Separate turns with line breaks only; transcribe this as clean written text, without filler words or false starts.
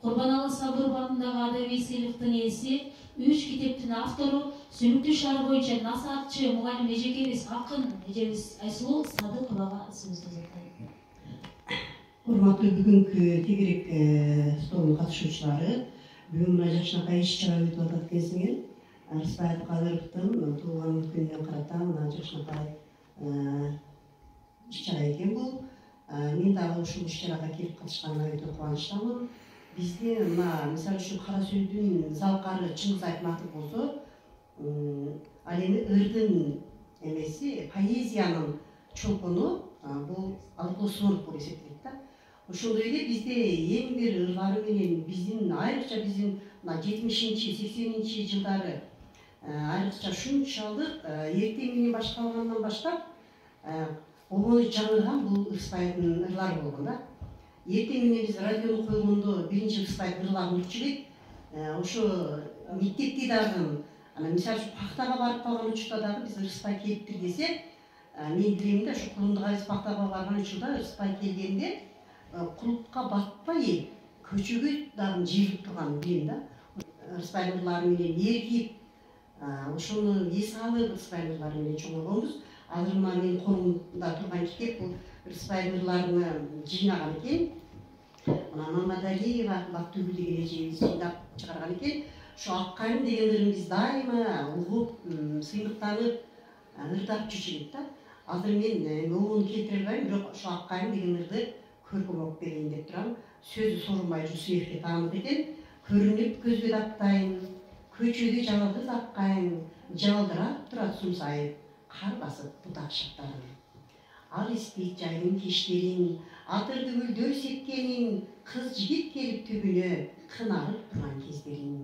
Курбаналы Сабыров атындагы адабий сыйлыктын ээси, 3 китептин автору, Сөнүктүү шаар боюнча насаатчы мугалим эжекебиз акын эжебиз Айсулуу Садыковага сөз узатат.
Урматтуу бүгүнкү тегерек столдун катышуучулары, бүгүн мына жакшынакай иш-чара өтүп атат экенсиңер. Рыспай Абдыкадыровдун туулган күнүнө карата мына жакшынакай иш-чара экен бул. Мен дагы ушул иш-чарага келип катышканыма өтө кубанычтамын. Бизде мына мисалы үчүн Кара Сөздүн залкары Чыңгыз Айтматов болсо, ал эми ырдын эмеси, поэзиянын чолпону бул Алыкул Усмонов болуп эсептелет да. Ошондой эле бизде эң бир ырлары менен биздин айрыкча биздин мына 70-80 жылдары айрыкча шунчалык эртең менен башталгандан баштап обону жаңырган бул Рыспайдын ырлары болгон да. Эртең менен биз радиону койгондо биринчи Рыспайдын ырларын угуп элек. Ошо мектепте дагы, мисалы үчүн пактага барып калган учурда дагы биз Рыспай келиптир десе, мен билем да, ошо Кулундук Азиз пактага барган учурда Рыспай келгенде кулупка батпай көчөгө дагы жыйылып турганын билем да. Рыспайдын ырлары менен эркип, ошону эс алып Рыспайдын ырлары менен чоңойгонбуз. Азыр мына менин колумда турган китеп бул Рыспайдын ырларын жыйнаган экен. Мына Мамадалиева Бактыгүл деген эжебиз жыйнап чыгарган экен. Ошо Аккайым деген ырын биз дайыма угуп, сыймыктанып, ырдап жүрчү элек да. Азыр мен обону келтире албайм, бирок ошо Аккайым деген ырды көркөм окуп берейин деп турам. Сөзү Сооронбай Жусуевке таандык экен. Көрүнүп көзгө таптайын, көчөдө жалгыз Аккайым, жалдырап турат сумсайып, кар басып бутак шактарын. Ал эстейт жайдын кечтерин, атырды гүлдөр сепкенин, кыз жигит келип түбүнө кыналып турган кездерин.